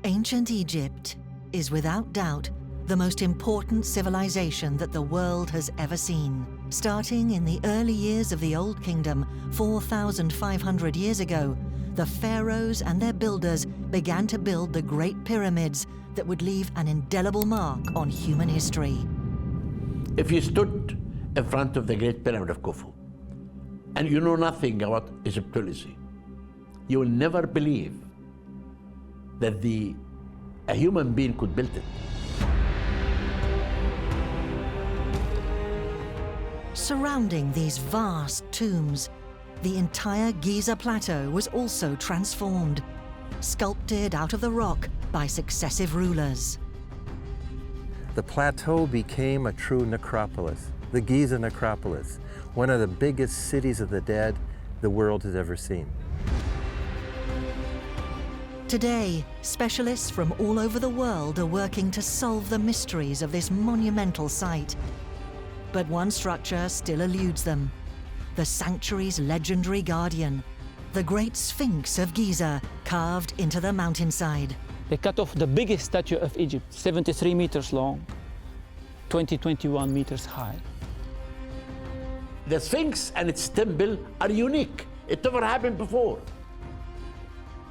Ancient Egypt is without doubt the most important civilization that the world has ever seen. Starting in the early years of the Old Kingdom, 4,500 years ago, the pharaohs and their builders began to build the Great Pyramids that would leave an indelible mark on human history. If you stood in front of the Great Pyramid of Khufu and you know nothing about Egyptology, you will never believe that a human being could build it. Surrounding these vast tombs, the entire Giza Plateau was also transformed, sculpted out of the rock by successive rulers. The plateau became a true necropolis, the Giza necropolis, one of the biggest cities of the dead the world has ever seen. Today, specialists from all over the world are working to solve the mysteries of this monumental site. But one structure still eludes them: the sanctuary's legendary guardian, the Great Sphinx of Giza, carved into the mountainside. They cut off the biggest statue of Egypt, 73 meters long, 21 meters high. The Sphinx and its temple are unique. It never happened before.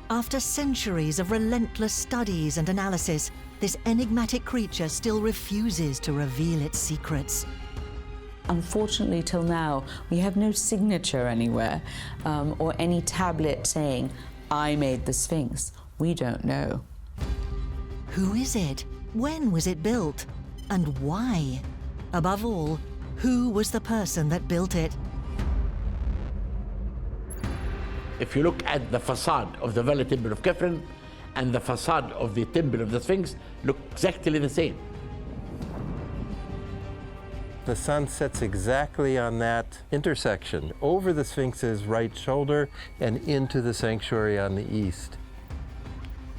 After centuries of relentless studies and analysis, this enigmatic creature still refuses to reveal its secrets. Unfortunately, till now, we have no signature anywhere or any tablet saying, "I made the Sphinx." We don't know. Who is it? When was it built? And why? Above all, who was the person that built it? If you look at the facade of the Valley Temple of Khafre and the facade of the Temple of the Sphinx, look exactly the same. The sun sets exactly on that intersection, over the Sphinx's right shoulder and into the sanctuary on the east.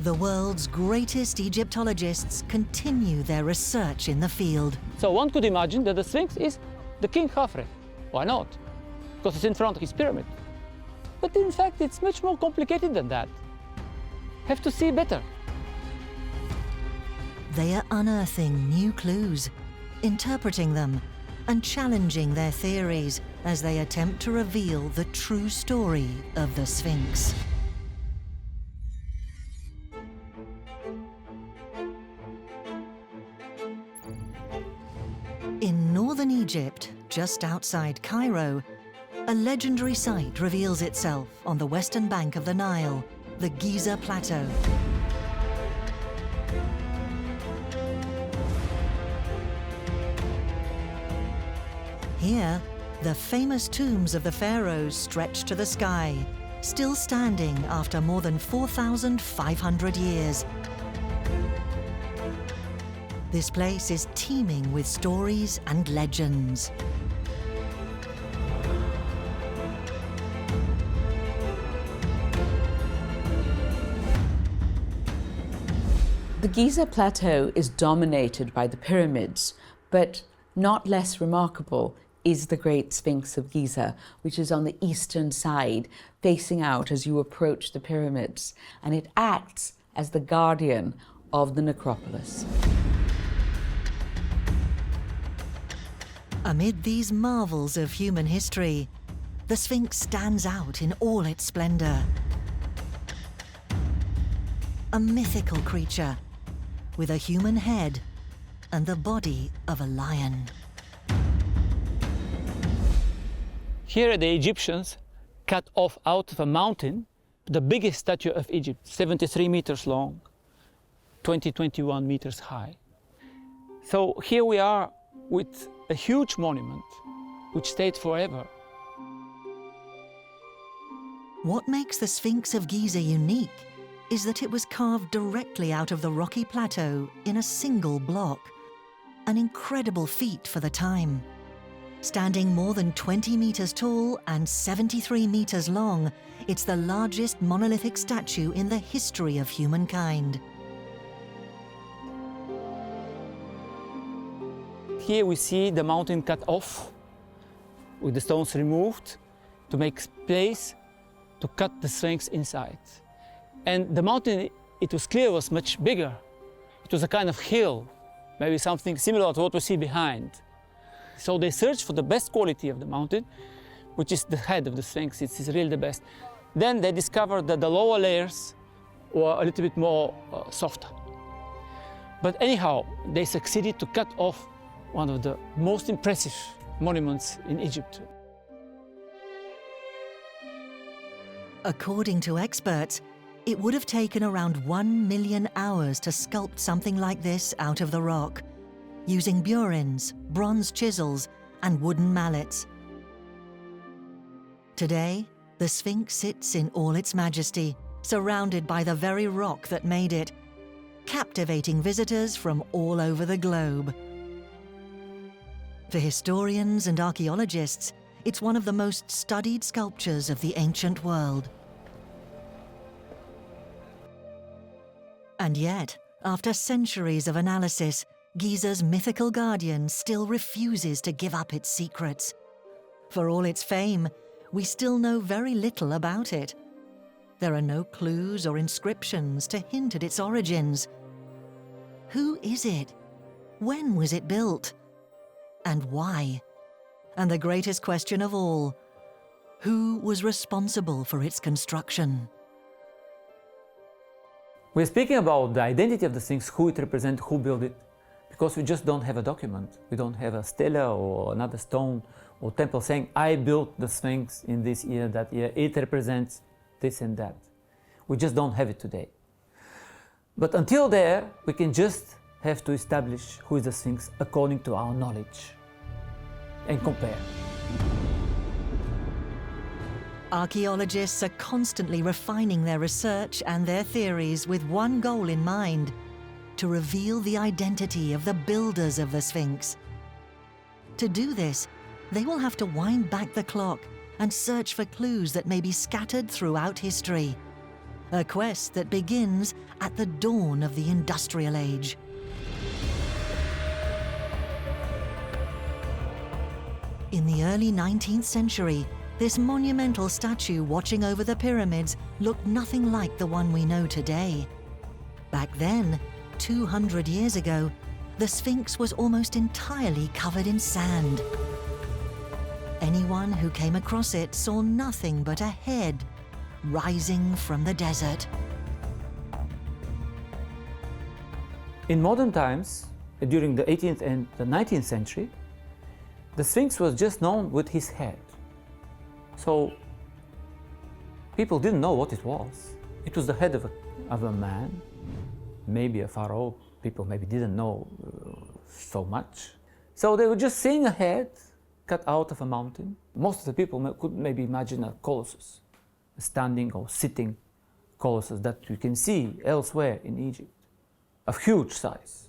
The world's greatest Egyptologists continue their research in the field. So one could imagine that the Sphinx is the King Khafre. Why not? Because it's in front of his pyramid. But in fact, it's much more complicated than that. Have to see better. They are unearthing new clues, interpreting them, and challenging their theories as they attempt to reveal the true story of the Sphinx. In northern Egypt, just outside Cairo, a legendary site reveals itself on the western bank of the Nile, the Giza Plateau. Here, the famous tombs of the pharaohs stretch to the sky, still standing after more than 4,500 years. This place is teeming with stories and legends. The Giza Plateau is dominated by the pyramids, but not less remarkable is the Great Sphinx of Giza, which is on the eastern side, facing out as you approach the pyramids, and it acts as the guardian of the necropolis. Amid these marvels of human history, the Sphinx stands out in all its splendor. A mythical creature with a human head and the body of a lion. Here the Egyptians cut off out of a mountain the biggest statue of Egypt, 73 meters long, 21 meters high. So here we are with a huge monument which stayed forever. What makes the Sphinx of Giza unique is that it was carved directly out of the rocky plateau in a single block, an incredible feat for the time. Standing more than 20 meters tall and 73 meters long, it's the largest monolithic statue in the history of humankind. Here we see the mountain cut off, with the stones removed to make space to cut the Sphinx inside. And the mountain it was clear it was much bigger. It was a kind of hill, maybe something similar to what we see behind. So they searched for the best quality of the mountain, which is the head of the Sphinx. It's really the best. Then they discovered that the lower layers were a little bit more softer. But anyhow, they succeeded to cut off one of the most impressive monuments in Egypt. According to experts, it would have taken around 1 million hours to sculpt something like this out of the rock, using burins, bronze chisels, and wooden mallets. Today, the Sphinx sits in all its majesty, surrounded by the very rock that made it, captivating visitors from all over the globe. For historians and archaeologists, it's one of the most studied sculptures of the ancient world. And yet, after centuries of analysis, Giza's mythical guardian still refuses to give up its secrets. For all its fame, we still know very little about it. There are no clues or inscriptions to hint at its origins. Who is it? When was it built? And why? And the greatest question of all, who was responsible for its construction? We're speaking about the identity of the Sphinx, who it represents, who built it, because we just don't have a document. We don't have a stele or another stone or temple saying, I built the Sphinx in this year, that year, it represents this and that. We just don't have it today. But until there, we can just have to establish who is the Sphinx according to our knowledge and compare. Archaeologists are constantly refining their research and their theories with one goal in mind: to reveal the identity of the builders of the Sphinx. To do this, they will have to wind back the clock and search for clues that may be scattered throughout history. A quest that begins at the dawn of the Industrial Age. In the early 19th century, this monumental statue watching over the pyramids looked nothing like the one we know today. Back then, 200 years ago, the Sphinx was almost entirely covered in sand. Anyone who came across it saw nothing but a head rising from the desert. In modern times, during the 18th and the 19th century, the Sphinx was just known with his head. So people didn't know what it was. It was the head of a man, maybe a pharaoh. People maybe didn't know so much. So they were just seeing a head cut out of a mountain. Most of the people could maybe imagine a colossus, a standing or sitting colossus that you can see elsewhere in Egypt, of huge size.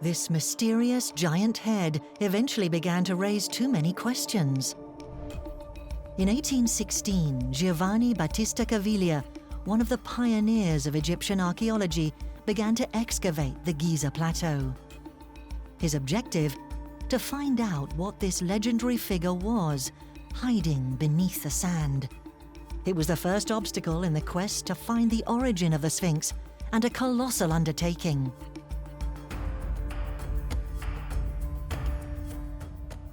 This mysterious giant head eventually began to raise too many questions. In 1816, Giovanni Battista Caviglia, one of the pioneers of Egyptian archaeology, began to excavate the Giza Plateau. His objective? To find out what this legendary figure was, hiding beneath the sand. It was the first obstacle in the quest to find the origin of the Sphinx, and a colossal undertaking.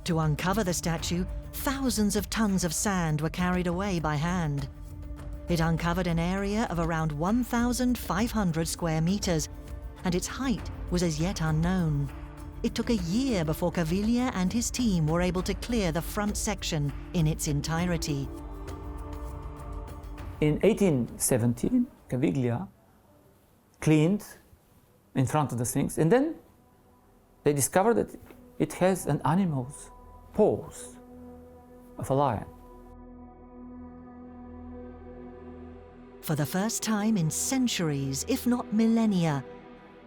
To uncover the statue, thousands of tons of sand were carried away by hand. It uncovered an area of around 1,500 square meters, and its height was as yet unknown. It took a year before Caviglia and his team were able to clear the front section in its entirety. In 1817, Caviglia cleaned in front of the Sphinx, and then they discovered that it has an animal's paws of a lion. For the first time in centuries, if not millennia,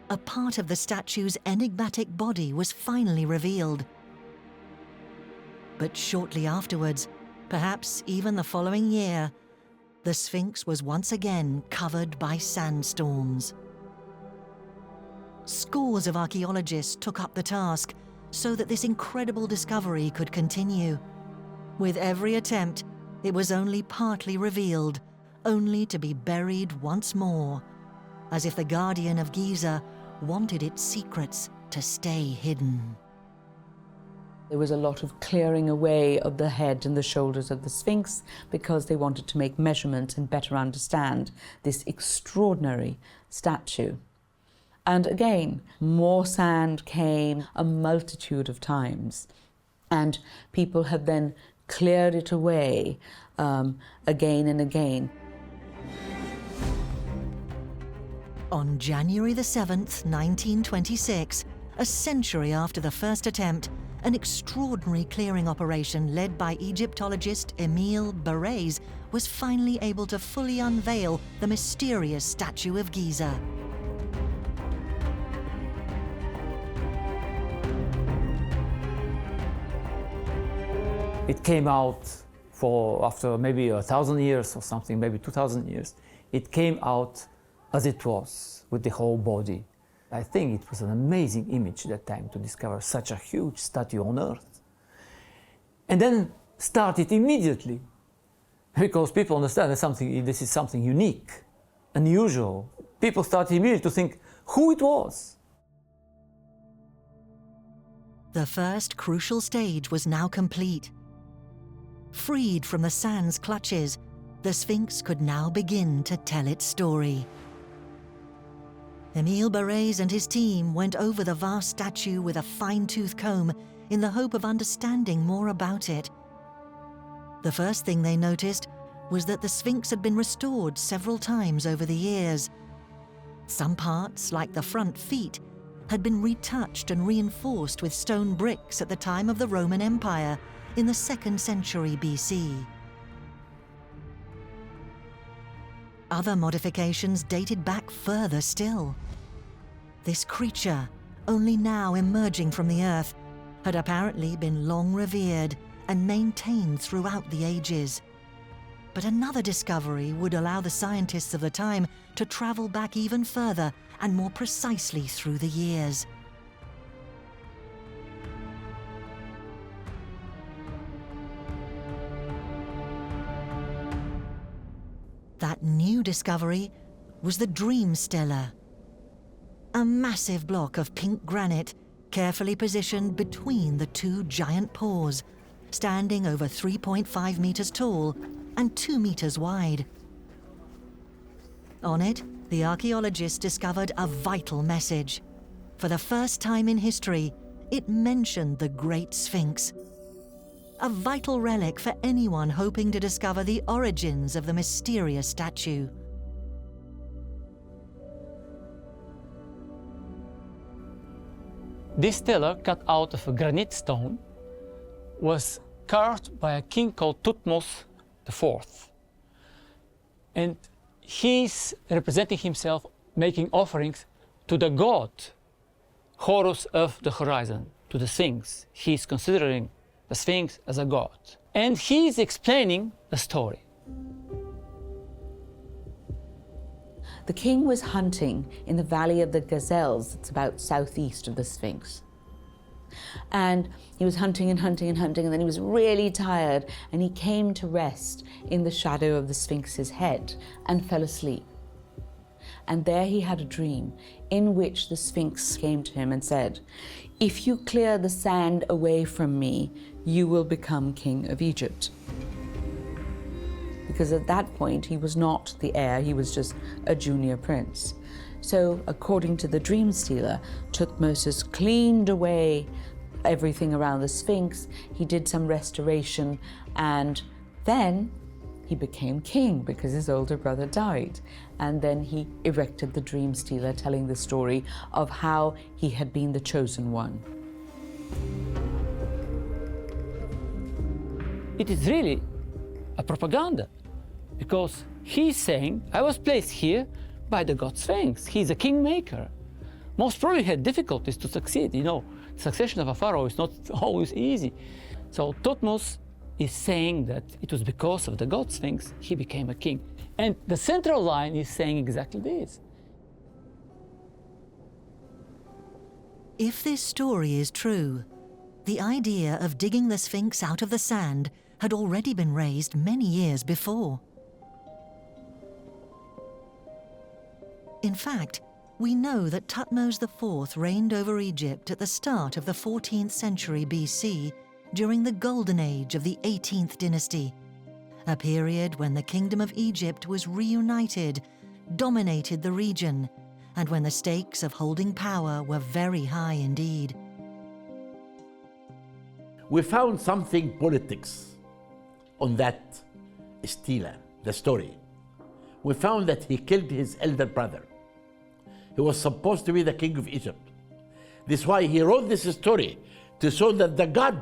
a part of the statue's enigmatic body was finally revealed. But shortly afterwards, perhaps even the following year, the Sphinx was once again covered by sandstorms. Scores of archaeologists took up the task so that this incredible discovery could continue. With every attempt, it was only partly revealed, only to be buried once more, as if the guardian of Giza wanted its secrets to stay hidden. There was a lot of clearing away of the head and the shoulders of the Sphinx because they wanted to make measurements and better understand this extraordinary statue. And again, more sand came a multitude of times, and people have then cleared it away again and again. On January the 7th, 1926, a century after the first attempt, an extraordinary clearing operation led by Egyptologist Emile Barrès was finally able to fully unveil the mysterious statue of Giza. It came out after maybe 1,000 years or something, maybe 2,000 years. It came out as it was, with the whole body. I think it was an amazing image at that time to discover such a huge statue on Earth. And then started immediately, because people understand that this is something unique, unusual. People started immediately to think who it was. The first crucial stage was now complete. Freed from the sand's clutches, the Sphinx could now begin to tell its story. Emile Barrès and his team went over the vast statue with a fine-tooth comb in the hope of understanding more about it. The first thing they noticed was that the Sphinx had been restored several times over the years. Some parts, like the front feet, had been retouched and reinforced with stone bricks at the time of the Roman Empire in the 2nd century BC. Other modifications dated back further still. This creature, only now emerging from the earth, had apparently been long revered and maintained throughout the ages. But another discovery would allow the scientists of the time to travel back even further and more precisely through the years. That new discovery was the dream stele, a massive block of pink granite carefully positioned between the two giant paws, standing over 3.5 meters tall and 2 meters wide. On it, the archaeologists discovered a vital message. For the first time in history, it mentioned the Great Sphinx, a vital relic for anyone hoping to discover the origins of the mysterious statue. This stele, cut out of a granite stone, was carved by a king called Thutmose IV. And he's representing himself making offerings to the god Horus of the horizon, to the Sphinx. He's considering the Sphinx as a god. And he's explaining the story. The king was hunting in the Valley of the Gazelles, it's about southeast of the Sphinx. And he was hunting and hunting and hunting, and then he was really tired, and he came to rest in the shadow of the Sphinx's head and fell asleep. And there he had a dream in which the Sphinx came to him and said, "If you clear the sand away from me, you will become king of Egypt." Because at that point, he was not the heir, he was just a junior prince. So, according to the dream stealer, Thutmose cleaned away everything around the Sphinx, he did some restoration, and then he became king because his older brother died. And then he erected the dream stealer, telling the story of how he had been the chosen one. It is really a propaganda, because he's saying, I was placed here by the god Sphinx. He's a kingmaker. Most probably had difficulties to succeed. You know, succession of a pharaoh is not always easy. So Thutmose is saying that it was because of the god Sphinx he became a king. And the central line is saying exactly this. If this story is true, the idea of digging the Sphinx out of the sand had already been raised many years before. In fact, we know that Thutmose IV reigned over Egypt at the start of the 14th century BC during the Golden Age of the 18th dynasty, a period when the Kingdom of Egypt was reunited, dominated the region, and when the stakes of holding power were very high indeed. We found something politics on that stele, the story. We found that he killed his elder brother. He was supposed to be the king of Egypt. This is why he wrote this story, to show that the God,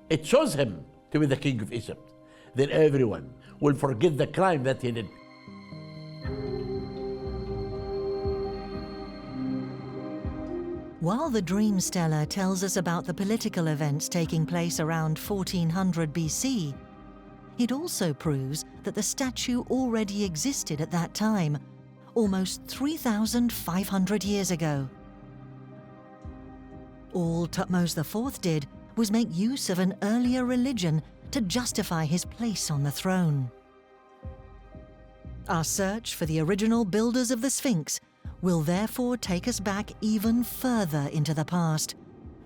it chose him to be the king of Egypt. Then everyone will forget the crime that he did. While the Dream Stela tells us about the political events taking place around 1400 BC, it also proves that the statue already existed at that time, almost 3,500 years ago. All Thutmose IV did was make use of an earlier religion to justify his place on the throne. Our search for the original builders of the Sphinx will therefore take us back even further into the past.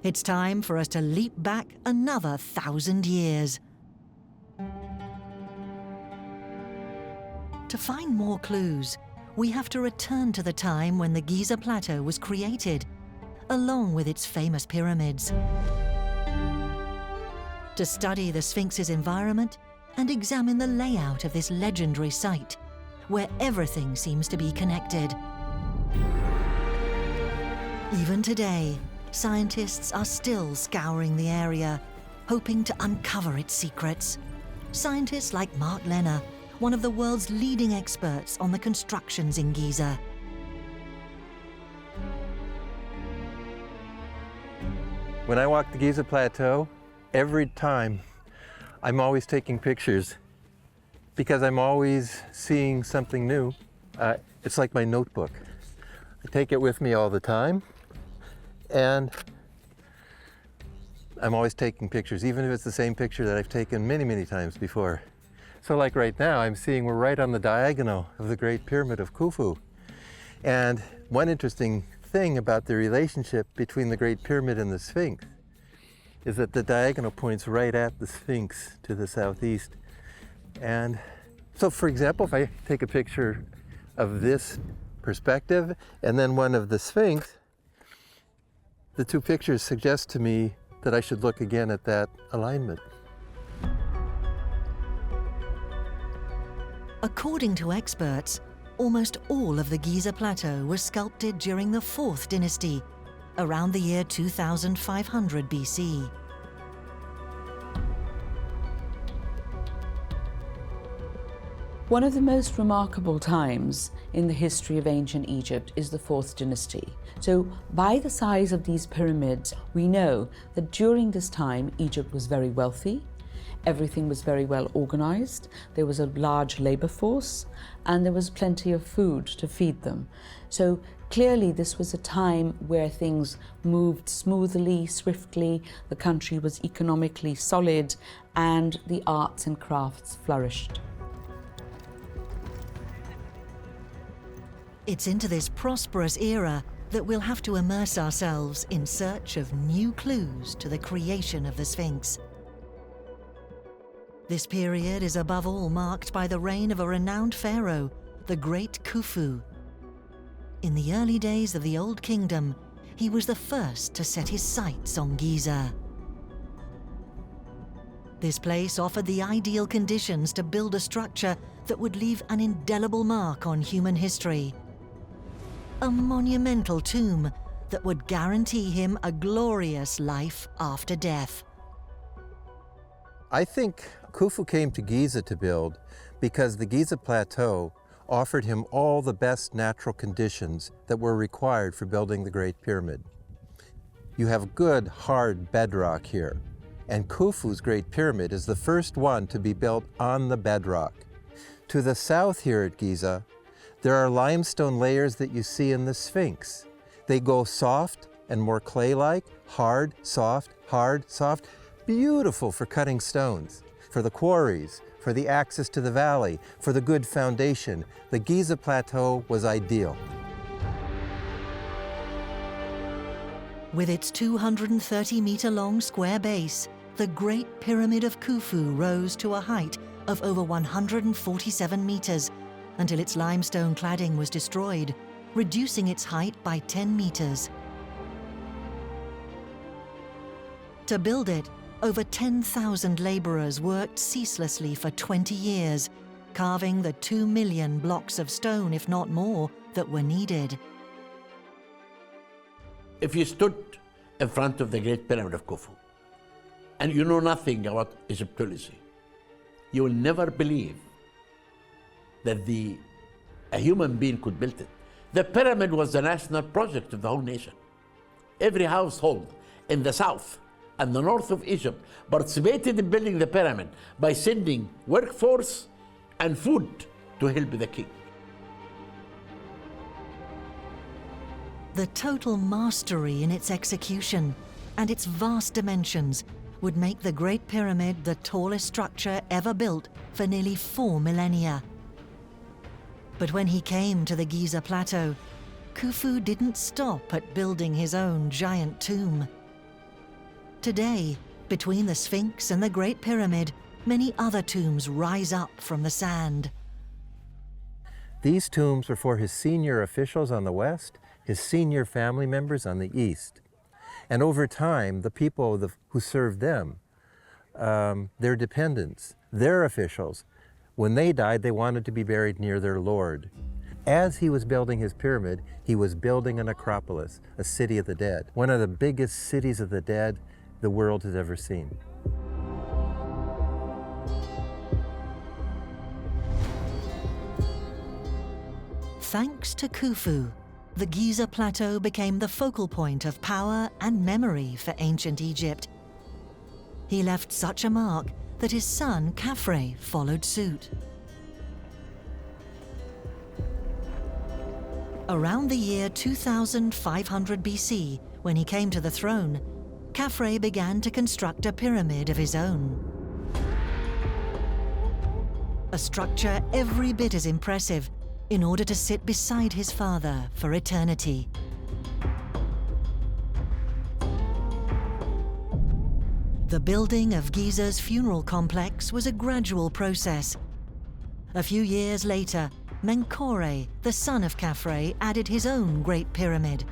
It's time for us to leap back another 1,000 years. To find more clues, we have to return to the time when the Giza Plateau was created, along with its famous pyramids. To study the Sphinx's environment and examine the layout of this legendary site, where everything seems to be connected. Even today, scientists are still scouring the area, hoping to uncover its secrets. Scientists like Mark Lenner, one of the world's leading experts on the constructions in Giza. When I walk the Giza Plateau, every time I'm always taking pictures because I'm always seeing something new. It's like my notebook. I take it with me all the time, and I'm always taking pictures, even if it's the same picture that I've taken many, many times before. So like right now, I'm seeing we're right on the diagonal of the Great Pyramid of Khufu. And one interesting thing about the relationship between the Great Pyramid and the Sphinx is that the diagonal points right at the Sphinx to the southeast. And so, for example, if I take a picture of this perspective and then one of the Sphinx, the two pictures suggest to me that I should look again at that alignment. According to experts, almost all of the Giza Plateau was sculpted during the 4th dynasty, around the year 2500 BC. One of the most remarkable times in the history of ancient Egypt is the 4th dynasty. So by the size of these pyramids, we know that during this time, Egypt was very wealthy, everything was very well organized, there was a large labor force, and there was plenty of food to feed them. So clearly this was a time where things moved smoothly, swiftly, the country was economically solid, and the arts and crafts flourished. It's into this prosperous era that we'll have to immerse ourselves in search of new clues to the creation of the Sphinx. This period is above all marked by the reign of a renowned pharaoh, the Great Khufu. In the early days of the Old Kingdom, he was the first to set his sights on Giza. This place offered the ideal conditions to build a structure that would leave an indelible mark on human history. A monumental tomb that would guarantee him a glorious life after death. I think Khufu came to Giza to build because the Giza Plateau offered him all the best natural conditions that were required for building the Great Pyramid. You have good, hard bedrock here, and Khufu's Great Pyramid is the first one to be built on the bedrock. To the south here at Giza, there are limestone layers that you see in the Sphinx. They go soft and more clay-like, hard, soft, beautiful for cutting stones. for the quarries, for the access to the valley, for the good foundation. The Giza Plateau was ideal. With its 230-meter-long square base, the Great Pyramid of Khufu rose to a height of over 147 meters until its limestone cladding was destroyed, reducing its height by 10 meters. To build it, over 10,000 laborers worked ceaselessly for 20 years, carving the 2 million blocks of stone, if not more, that were needed. If you stood in front of the Great Pyramid of Khufu and you know nothing about Egyptology, you will never believe that a human being could build it. The pyramid was the national project of the whole nation. Every household in the south and the north of Egypt participated in building the pyramid by sending workforce and food to help the king. The total mastery in its execution and its vast dimensions would make the Great Pyramid the tallest structure ever built for nearly 4 millennia. But when he came to the Giza Plateau, Khufu didn't stop at building his own giant tomb. Today, between the Sphinx and the Great Pyramid, many other tombs rise up from the sand. These tombs were for his senior officials on the west, his senior family members on the east. And over time, the people who served them, their dependents, their officials, when they died, they wanted to be buried near their lord. As he was building his pyramid, he was building a necropolis, a city of the dead, one of the biggest cities of the dead the world has ever seen. Thanks to Khufu, the Giza Plateau became the focal point of power and memory for ancient Egypt. He left such a mark that his son Khafre followed suit. Around the year 2500 BC, when he came to the throne, Khafre began to construct a pyramid of his own. A structure every bit as impressive, in order to sit beside his father for eternity. The building of Giza's funeral complex was a gradual process. A few years later, Menkaure, the son of Khafre, added his own Great Pyramid.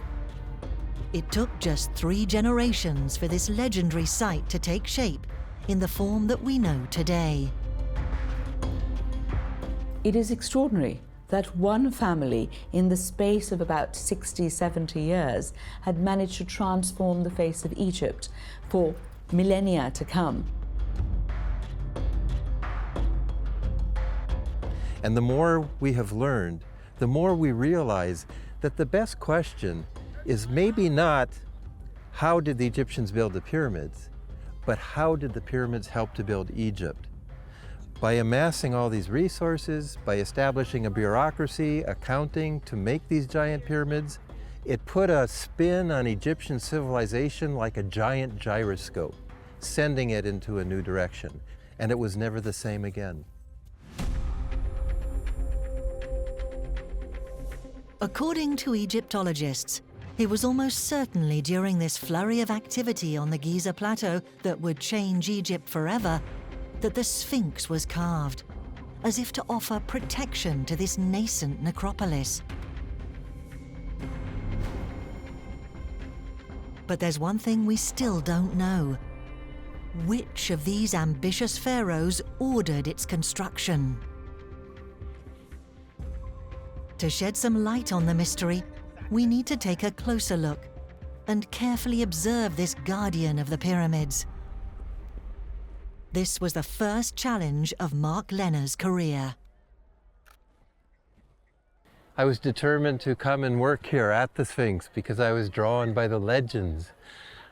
It took just 3 generations for this legendary site to take shape in the form that we know today. It is extraordinary that one family, in the space of about 60, 70 years, had managed to transform the face of Egypt for millennia to come. And the more we have learned, the more we realize that the best question is maybe not how did the Egyptians build the pyramids, but how did the pyramids help to build Egypt? By amassing all these resources, by establishing a bureaucracy, accounting to make these giant pyramids, it put a spin on Egyptian civilization like a giant gyroscope, sending it into a new direction. And it was never the same again. According to Egyptologists, it was almost certainly during this flurry of activity on the Giza Plateau that would change Egypt forever that the Sphinx was carved, as if to offer protection to this nascent necropolis. But there's one thing we still don't know. Which of these ambitious pharaohs ordered its construction? To shed some light on the mystery, we need to take a closer look and carefully observe this guardian of the pyramids. This was the first challenge of Mark Lehner's career. I was determined to come and work here at the Sphinx because I was drawn by the legends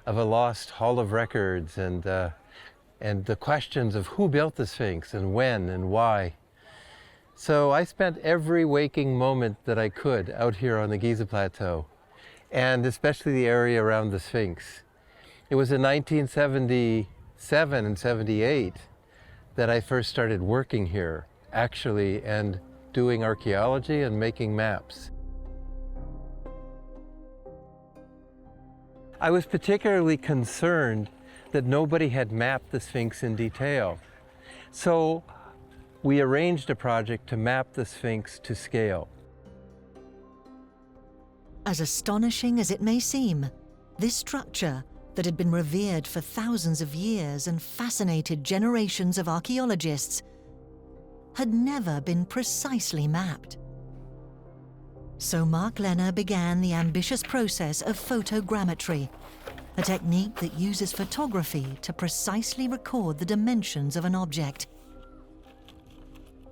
of a lost hall of records and the questions of who built the Sphinx and when and why. So I spent every waking moment that I could out here on the Giza Plateau, and especially the area around the Sphinx. It was in 1977 and 78 that I first started working here, actually, and doing archaeology and making maps. I was particularly concerned that nobody had mapped the Sphinx in detail. So we arranged a project to map the Sphinx to scale. As astonishing as it may seem, this structure that had been revered for thousands of years and fascinated generations of archaeologists had never been precisely mapped. So Mark Lenner began the ambitious process of photogrammetry, a technique that uses photography to precisely record the dimensions of an object.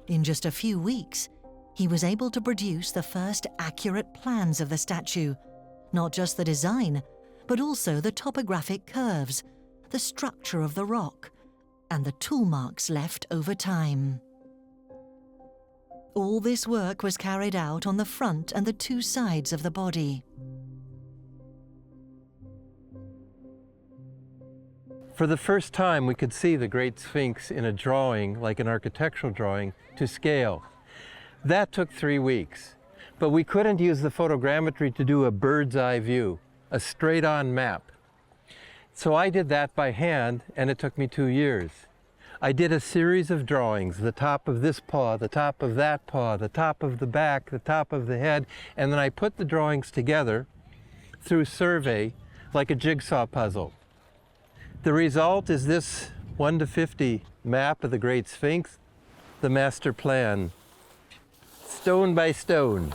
In just a few weeks, he was able to produce the first accurate plans of the statue, not just the design, but also the topographic curves, the structure of the rock, and the tool marks left over time. All this work was carried out on the front and the two sides of the body. For the first time, we could see the Great Sphinx in a drawing, like an architectural drawing, to scale. That took 3 weeks, but we couldn't use the photogrammetry to do a bird's eye view, a straight-on map. So I did that by hand, and it took me 2 years. I did a series of drawings, the top of this paw, the top of that paw, the top of the back, the top of the head, and then I put the drawings together through survey like a jigsaw puzzle. The result is this 1:50 map of the Great Sphinx, the master plan, stone by stone.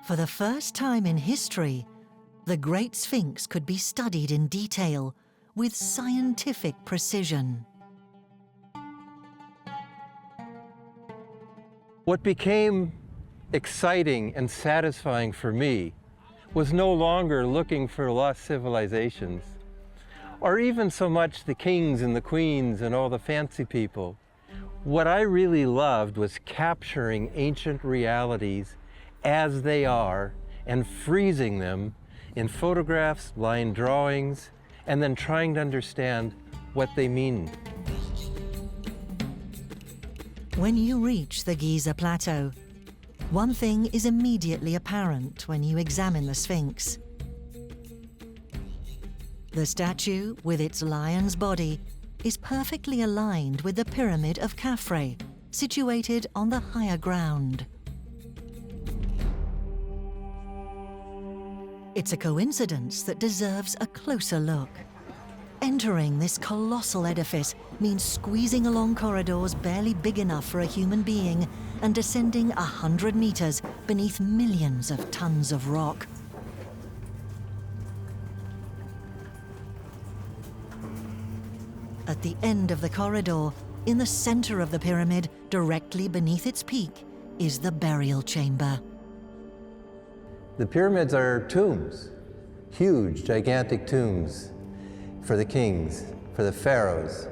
For the first time in history, the Great Sphinx could be studied in detail with scientific precision. What became exciting and satisfying for me was no longer looking for lost civilizations, or even so much the kings and the queens and all the fancy people. What I really loved was capturing ancient realities as they are and freezing them in photographs, line drawings, and then trying to understand what they mean. When you reach the Giza Plateau, one thing is immediately apparent when you examine the Sphinx. The statue, with its lion's body, is perfectly aligned with the Pyramid of Khafre, situated on the higher ground. It's a coincidence that deserves a closer look. Entering this colossal edifice means squeezing along corridors barely big enough for a human being and descending 100 meters beneath millions of tons of rock. At the end of the corridor, in the center of the pyramid, directly beneath its peak, is the burial chamber. The pyramids are tombs, huge, gigantic tombs for the kings, for the pharaohs.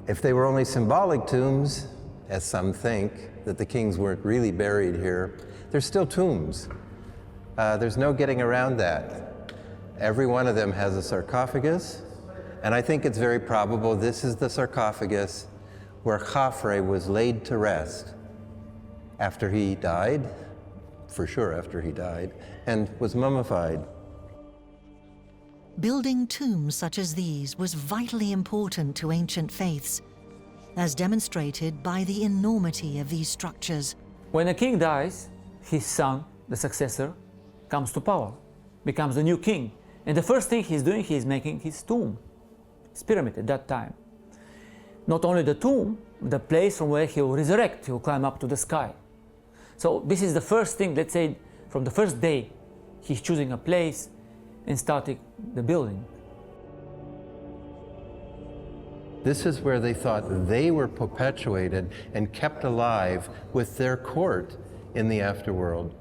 If they were only symbolic tombs, as some think, that the kings weren't really buried here, they're still tombs. There's no getting around that. Every one of them has a sarcophagus, and I think it's very probable this is the sarcophagus where Khafre was laid to rest after he died, for sure after he died, and was mummified. Building tombs such as these was vitally important to ancient faiths, as demonstrated by the enormity of these structures. When a king dies, his son, the successor, comes to power, becomes the new king. And the first thing he's doing, he's making his tomb, his pyramid at that time. Not only the tomb, the place from where he will resurrect, he will climb up to the sky. So this is the first thing, let's say, from the first day, he's choosing a place and starting the building. This is where they thought they were perpetuated and kept alive with their court in the afterworld.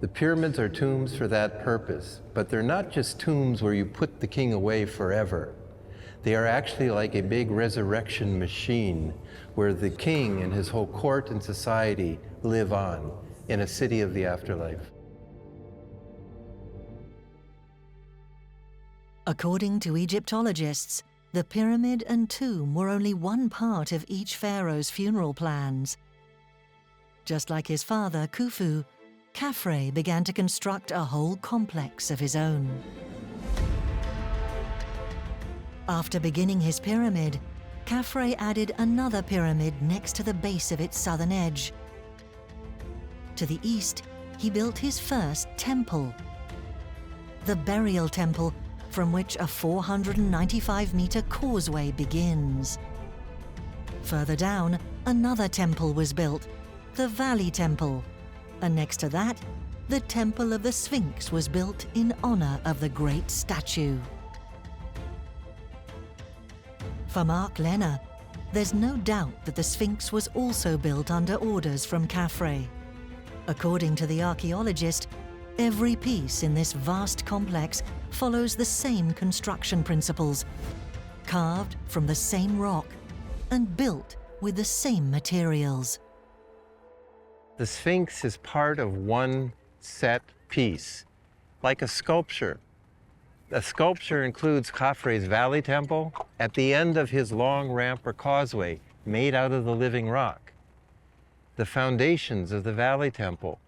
The pyramids are tombs for that purpose, but they're not just tombs where you put the king away forever. They are actually like a big resurrection machine where the king and his whole court and society live on in a city of the afterlife. According to Egyptologists, the pyramid and tomb were only one part of each pharaoh's funeral plans. Just like his father, Khufu, Khafre began to construct a whole complex of his own. After beginning his pyramid, Khafre added another pyramid next to the base of its southern edge. To the east, he built his first temple, the burial temple, from which a 495-meter causeway begins. Further down, another temple was built, the Valley Temple, and next to that, the Temple of the Sphinx was built in honor of the great statue. For Mark Lenner, there's no doubt that the Sphinx was also built under orders from Khafre. According to the archaeologist, every piece in this vast complex follows the same construction principles, carved from the same rock and built with the same materials. The Sphinx is part of one set piece, like a sculpture. A sculpture includes Khafre's Valley Temple at the end of his long ramp or causeway made out of the living rock. The foundations of the Valley Temple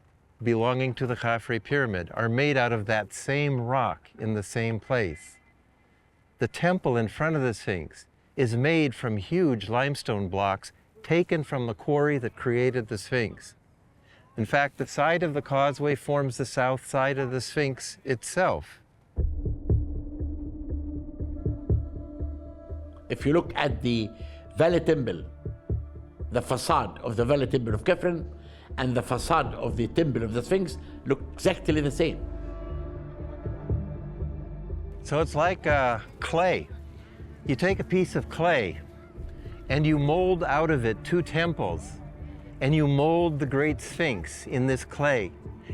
belonging to the Khafre Pyramid are made out of that same rock in the same place. The temple in front of the Sphinx is made from huge limestone blocks taken from the quarry that created the Sphinx. In fact, the side of the causeway forms the south side of the Sphinx itself. If you look at the Valley Temple, the facade of the Valley Temple of Khafre and the facade of the Temple of the Sphinx look exactly the same. So it's like clay. You take a piece of clay and you mold out of it two temples, and you mold the Great Sphinx in this clay,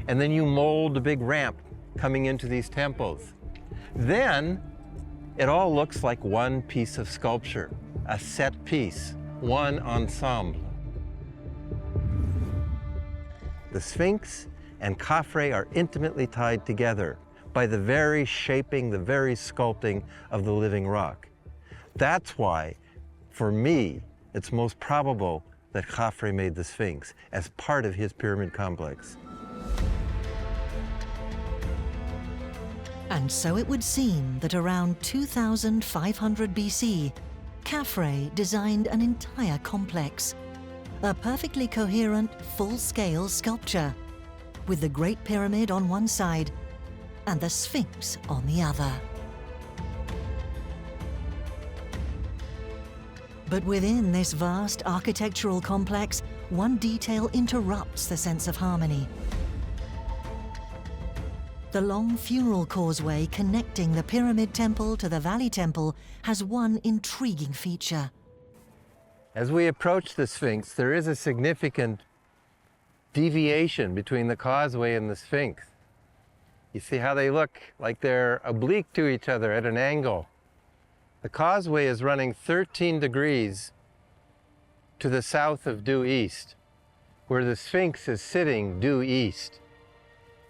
and then you mold a big ramp coming into these temples. Then it all looks like one piece of sculpture, a set piece, one ensemble. The Sphinx and Khafre are intimately tied together by the very shaping, the very sculpting of the living rock. That's why, for me, it's most probable that Khafre made the Sphinx as part of his pyramid complex. And so it would seem that around 2500 BC, Khafre designed an entire complex, a perfectly coherent, full-scale sculpture, with the Great Pyramid on one side and the Sphinx on the other. But within this vast architectural complex, one detail interrupts the sense of harmony. The long funeral causeway connecting the Pyramid Temple to the Valley Temple has one intriguing feature. As we approach the Sphinx, there is a significant deviation between the causeway and the Sphinx. You see how they look like they're oblique to each other at an angle. The causeway is running 13 degrees to the south of due east, where the Sphinx is sitting due east.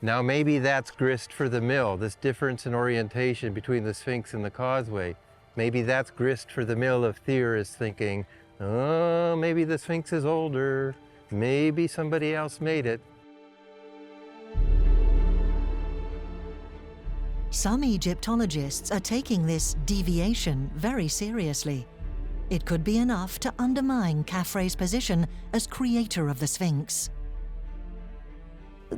Now maybe that's grist for the mill, this difference in orientation between the Sphinx and the causeway. Maybe that's grist for the mill of theorists thinking, oh, maybe the Sphinx is older, maybe somebody else made it. Some Egyptologists are taking this deviation very seriously. It could be enough to undermine Khafre's position as creator of the Sphinx.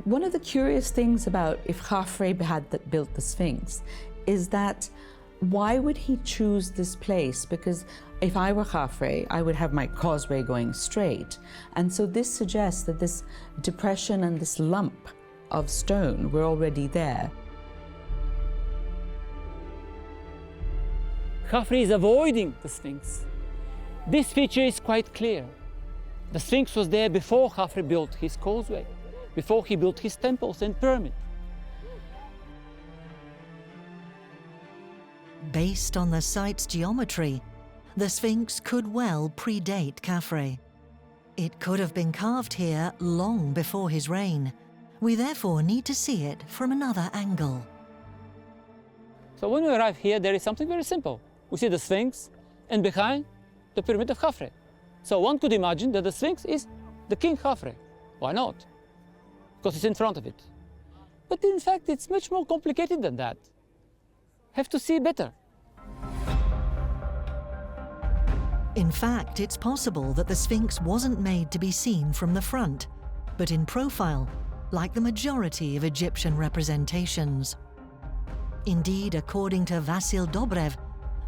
One of the curious things about if Khafre had built the Sphinx is that why would he choose this place? Because if I were Khafre, I would have my causeway going straight. And so this suggests that this depression and this lump of stone were already there. Khafre is avoiding the Sphinx. This feature is quite clear. The Sphinx was there before Khafre built his causeway, before he built his temples and pyramid. Based on the site's geometry, the Sphinx could well predate Khafre. It could have been carved here long before his reign. We therefore need to see it from another angle. So when we arrive here, there is something very simple. We see the Sphinx, and behind, the pyramid of Khafre. So one could imagine that the Sphinx is the King Khafre. Why not? Because it's in front of it. But in fact, it's much more complicated than that. Have to see better. In fact, it's possible that the Sphinx wasn't made to be seen from the front, but in profile, like the majority of Egyptian representations. Indeed, according to Vassil Dobrev,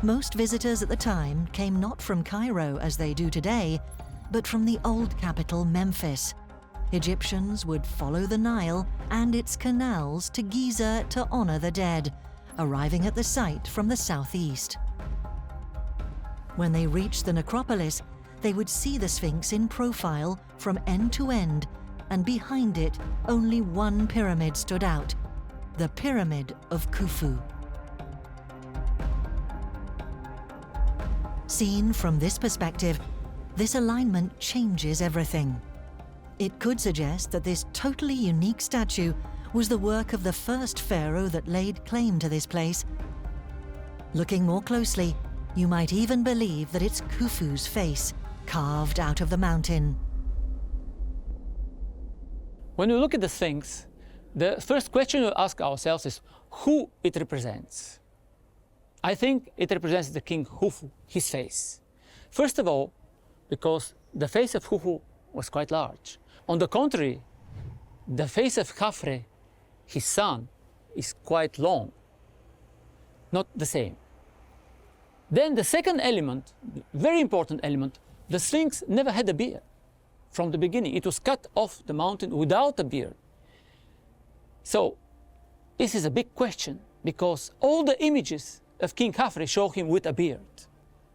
most visitors at the time came not from Cairo as they do today, but from the old capital Memphis. Egyptians would follow the Nile and its canals to Giza to honor the dead, arriving at the site from the southeast. When they reached the necropolis, they would see the Sphinx in profile from end to end, and behind it only one pyramid stood out, the Pyramid of Khufu. Seen from this perspective, this alignment changes everything. It could suggest that this totally unique statue was the work of the first pharaoh that laid claim to this place. Looking more closely, you might even believe that it's Khufu's face, carved out of the mountain. When we look at the Sphinx, the first question we ask ourselves is who it represents. I think it represents the king Khufu, his face. First of all, because the face of Khufu was quite large. On the contrary, the face of Khafre, his son, is quite long. Not the same. Then the second element, very important element, the Sphinx never had a beard from the beginning. It was cut off the mountain without a beard. So this is a big question because all the images of King Khafre show him with a beard.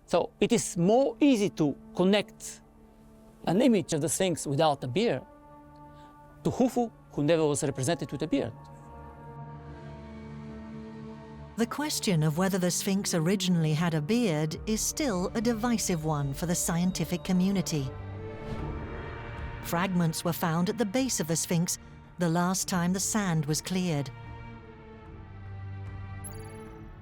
So it is more easy to connect an image of the Sphinx without a beard to Khufu, who never was represented with a beard. The question of whether the Sphinx originally had a beard is still a divisive one for the scientific community. Fragments were found at the base of the Sphinx the last time the sand was cleared.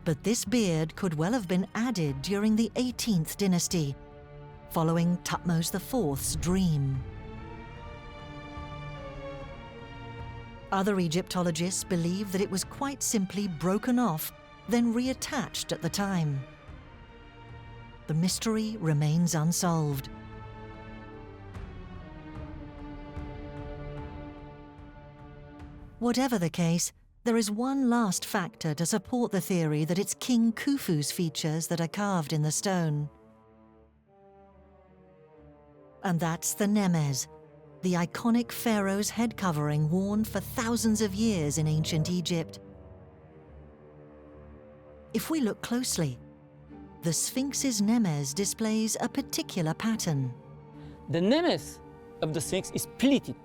But this beard could well have been added during the 18th dynasty, following Thutmose IV's dream. Other Egyptologists believe that it was quite simply broken off, then reattached at the time. The mystery remains unsolved. Whatever the case, there is one last factor to support the theory that it's King Khufu's features that are carved in the stone. And that's the Nemes, the iconic pharaoh's head covering worn for thousands of years in ancient Egypt. If we look closely, the Sphinx's Nemes displays a particular pattern. The Nemes of the Sphinx is pleated.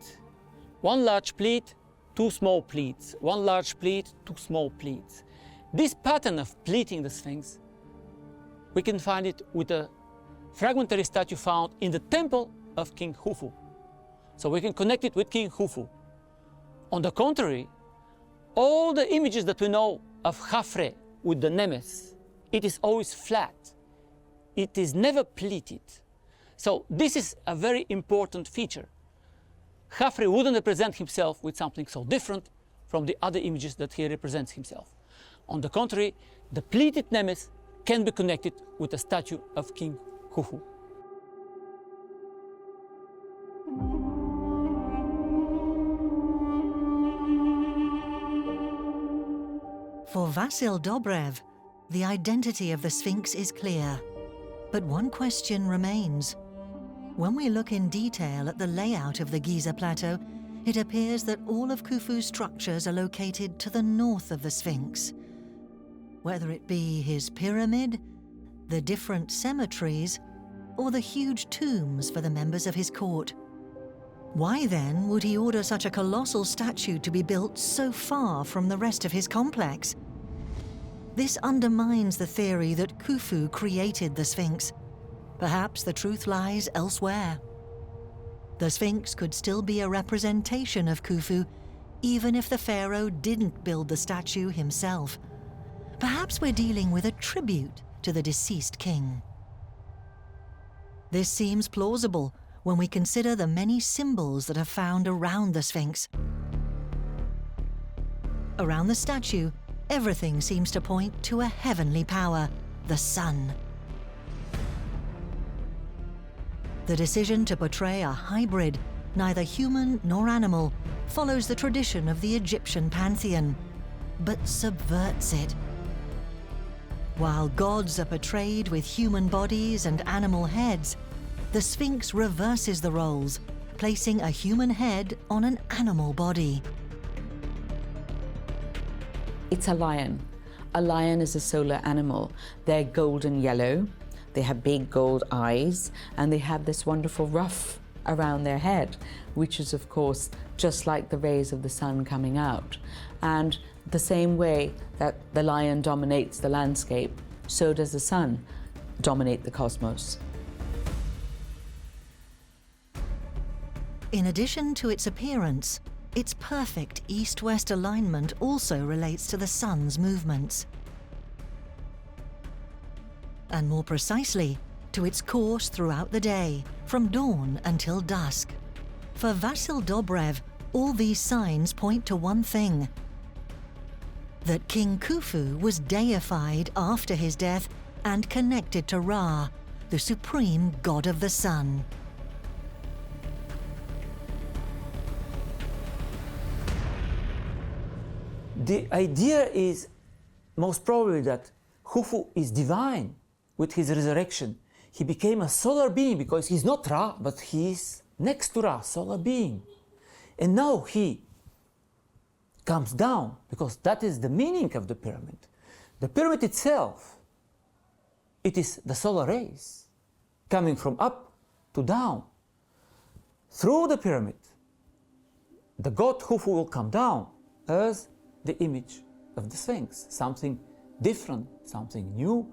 One large pleat, two small pleats. One large pleat, two small pleats. This pattern of pleating the Sphinx, we can find it with a fragmentary statue found in the temple of King Khufu. So we can connect it with King Khufu. On the contrary, all the images that we know of Khafre with the Nemes, it is always flat. It is never pleated. So this is a very important feature. Khafre wouldn't represent himself with something so different from the other images that he represents himself. On the contrary, the pleated Nemes can be connected with the statue of King Khufu. For Vassil Dobrev, the identity of the Sphinx is clear, but one question remains. When we look in detail at the layout of the Giza Plateau, it appears that all of Khufu's structures are located to the north of the Sphinx. Whether it be his pyramid, the different cemeteries, or the huge tombs for the members of his court. Why then would he order such a colossal statue to be built so far from the rest of his complex? This undermines the theory that Khufu created the Sphinx. Perhaps the truth lies elsewhere. The Sphinx could still be a representation of Khufu, even if the pharaoh didn't build the statue himself. Perhaps we're dealing with a tribute to the deceased king. This seems plausible when we consider the many symbols that are found around the Sphinx. Around the statue, everything seems to point to a heavenly power, the sun. The decision to portray a hybrid, neither human nor animal, follows the tradition of the Egyptian pantheon, but subverts it. While gods are portrayed with human bodies and animal heads, the Sphinx reverses the roles, placing a human head on an animal body. It's a lion. A lion is a solar animal. They're golden yellow, they have big gold eyes, and they have this wonderful ruff around their head, which is of course just like the rays of the sun coming out. And the same way that the lion dominates the landscape, so does the sun dominate the cosmos. In addition to its appearance, its perfect east-west alignment also relates to the sun's movements. And more precisely, to its course throughout the day, from dawn until dusk. For Vasil Dobrev, all these signs point to one thing: that King Khufu was deified after his death and connected to Ra, the supreme god of the sun. The idea is most probably that Khufu is divine. With his resurrection, he became a solar being because he's not Ra, but he's next to Ra, solar being. And now he comes down because that is the meaning of the pyramid. The pyramid itself, it is the solar rays coming from up to down. Through the pyramid, the god Khufu will come down as the image of the Sphinx, something different, something new,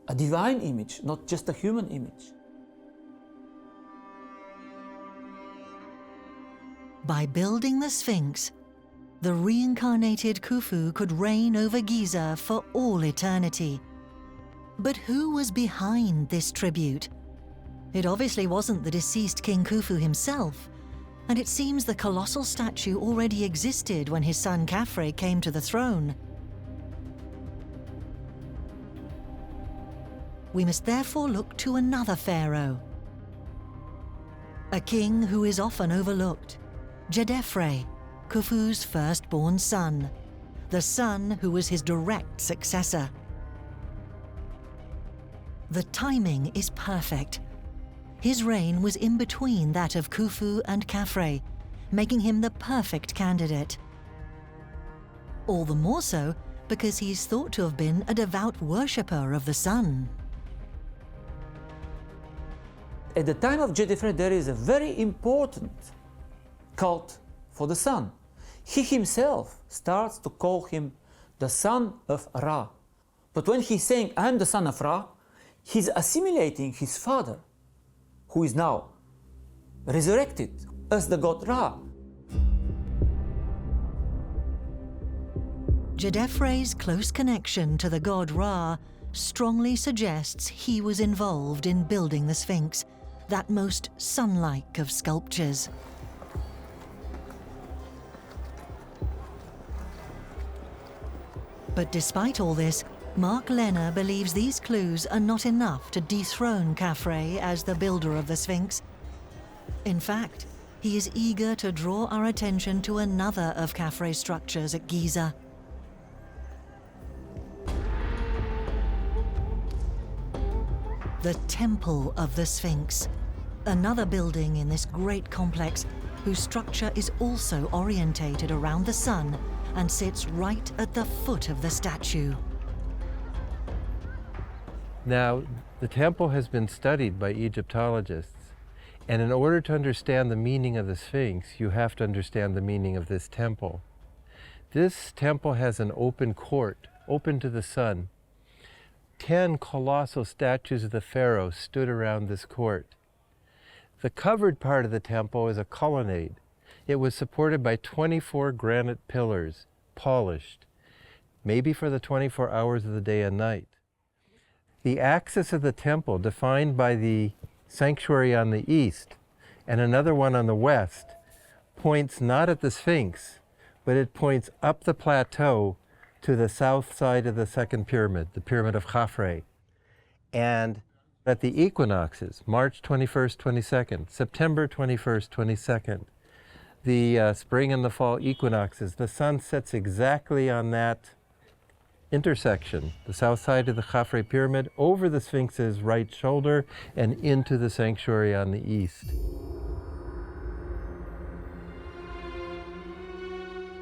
a divine image, not just a human image. By building the Sphinx, the reincarnated Khufu could reign over Giza for all eternity. But who was behind this tribute? It obviously wasn't the deceased King Khufu himself, and it seems the colossal statue already existed when his son Khafre came to the throne. We must therefore look to another pharaoh, a king who is often overlooked, Djedefre, Khufu's firstborn son, the son who was his direct successor. The timing is perfect. His reign was in between that of Khufu and Khafre, making him the perfect candidate. All the more so because he's thought to have been a devout worshipper of the sun. At the time of Djedefre, there is a very important cult for the sun. He himself starts to call him the son of Ra. But when he's saying, I'm the son of Ra, he's assimilating his father, who is now resurrected as the god Ra. Djedefre's close connection to the god Ra strongly suggests he was involved in building the Sphinx, that most sun-like of sculptures. But despite all this, Mark Lehner believes these clues are not enough to dethrone Khafre as the builder of the Sphinx. In fact, he is eager to draw our attention to another of Khafre's structures at Giza. The Temple of the Sphinx, another building in this great complex whose structure is also orientated around the sun and sits right at the foot of the statue. Now, the temple has been studied by Egyptologists, and in order to understand the meaning of the Sphinx, you have to understand the meaning of this temple. This temple has an open court, open to the sun. 10 colossal statues of the pharaohs stood around this court. The covered part of the temple is a colonnade. It was supported by 24 granite pillars, polished. maybe for the 24 hours of the day and night. The axis of the temple, defined by the sanctuary on the east and another one on the west, points not at the Sphinx, but it points up the plateau to the south side of the second pyramid, the Pyramid of Khafre. And at the equinoxes, March 21st, 22nd, September 21st, 22nd, the spring and the fall equinoxes, the sun sets exactly on that intersection, the south side of the Khafre pyramid, over the Sphinx's right shoulder and into the sanctuary on the east.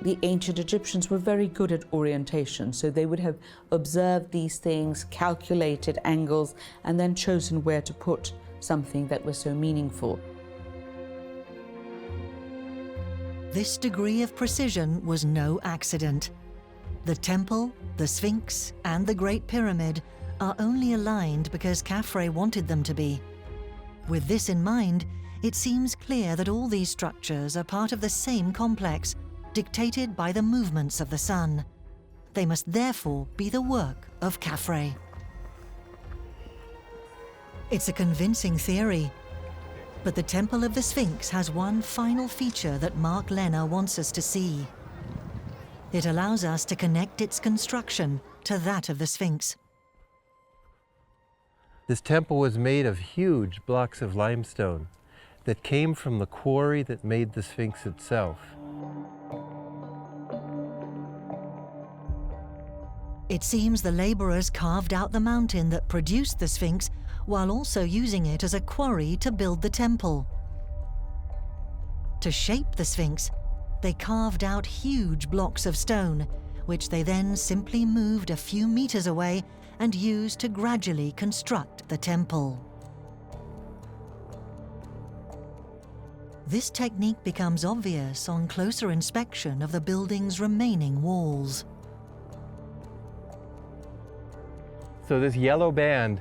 The ancient Egyptians were very good at orientation, so they would have observed these things, calculated angles, and then chosen where to put something that was so meaningful. This degree of precision was no accident. The temple, the Sphinx, and the Great Pyramid are only aligned because Khafre wanted them to be. With this in mind, it seems clear that all these structures are part of the same complex, dictated by the movements of the sun. They must therefore be the work of Khafre. It's a convincing theory, but the Temple of the Sphinx has one final feature that Mark Lenner wants us to see. It allows us to connect its construction to that of the Sphinx. This temple was made of huge blocks of limestone that came from the quarry that made the Sphinx itself. It seems the laborers carved out the mountain that produced the Sphinx while also using it as a quarry to build the temple. To shape the Sphinx, they carved out huge blocks of stone, which they then simply moved a few meters away and used to gradually construct the temple. This technique becomes obvious on closer inspection of the building's remaining walls. So this yellow band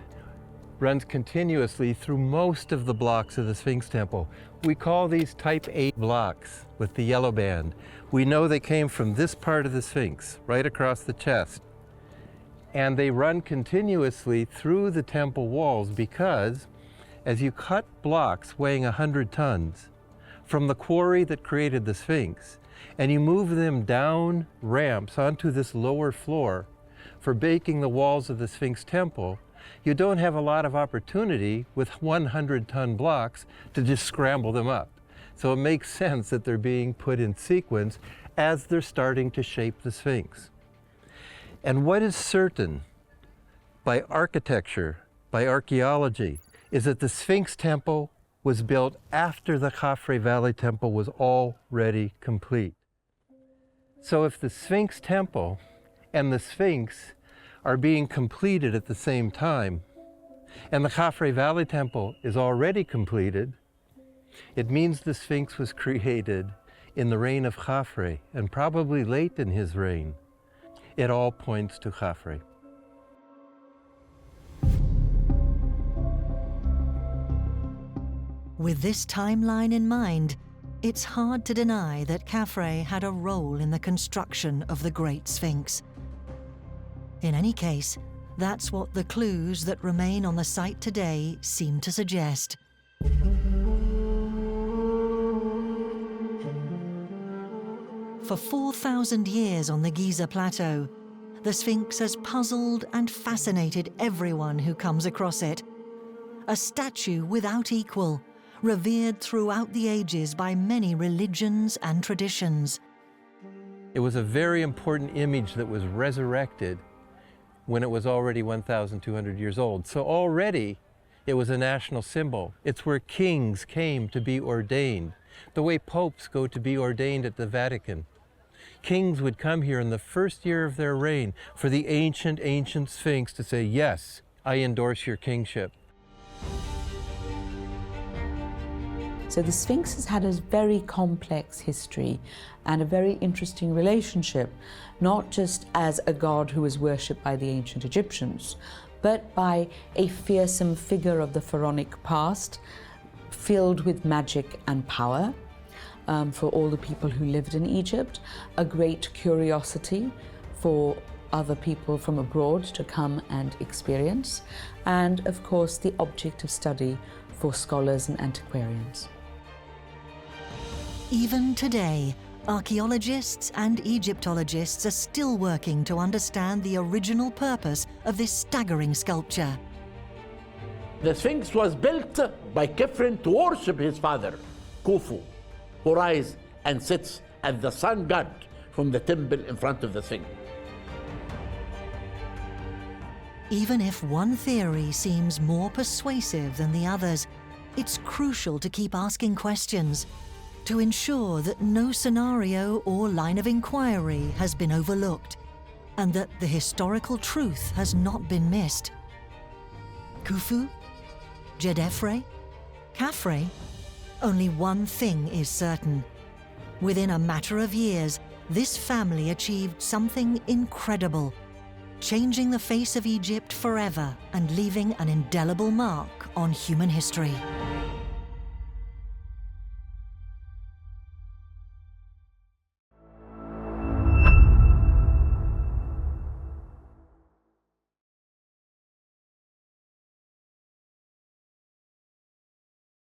runs continuously through most of the blocks of the Sphinx temple. We call these type 8 blocks with the yellow band. We know they came from this part of the Sphinx, right across the chest. And they run continuously through the temple walls because as you cut blocks weighing 100 tons from the quarry that created the Sphinx, and you move them down ramps onto this lower floor for baking the walls of the Sphinx temple, you don't have a lot of opportunity with 100-ton blocks to just scramble them up. So it makes sense that they're being put in sequence as they're starting to shape the Sphinx. And what is certain by architecture, by archaeology, is that the Sphinx temple was built after the Khafre Valley temple was already complete. So if the Sphinx temple and the Sphinx are being completed at the same time, and the Khafre Valley temple is already completed, it means the Sphinx was created in the reign of Khafre, and probably late in his reign. It all points to Khafre. With this timeline in mind, it's hard to deny that Khafre had a role in the construction of the Great Sphinx. In any case, that's what the clues that remain on the site today seem to suggest. For 4,000 years on the Giza Plateau, the Sphinx has puzzled and fascinated everyone who comes across it. A statue without equal, revered throughout the ages by many religions and traditions. It was a very important image that was resurrected when it was already 1,200 years old. So already it was a national symbol. It's where kings came to be ordained, the way popes go to be ordained at the Vatican. Kings would come here in the first year of their reign for the ancient Sphinx to say, yes, I endorse your kingship. So the Sphinx has had a very complex history and a very interesting relationship, not just as a god who was worshipped by the ancient Egyptians, but by a fearsome figure of the pharaonic past, filled with magic and power for all the people who lived in Egypt, a great curiosity for other people from abroad to come and experience, and of course the object of study for scholars and antiquarians. Even today, archaeologists and Egyptologists are still working to understand the original purpose of this staggering sculpture. The Sphinx was built by Khafre to worship his father, Khufu, who rises and sits as the sun god from the temple in front of the Sphinx. Even if one theory seems more persuasive than the others, it's crucial to keep asking questions to ensure that no scenario or line of inquiry has been overlooked and that the historical truth has not been missed. Khufu? Djedefre? Khafre? Only one thing is certain. Within a matter of years, this family achieved something incredible, changing the face of Egypt forever and leaving an indelible mark on human history.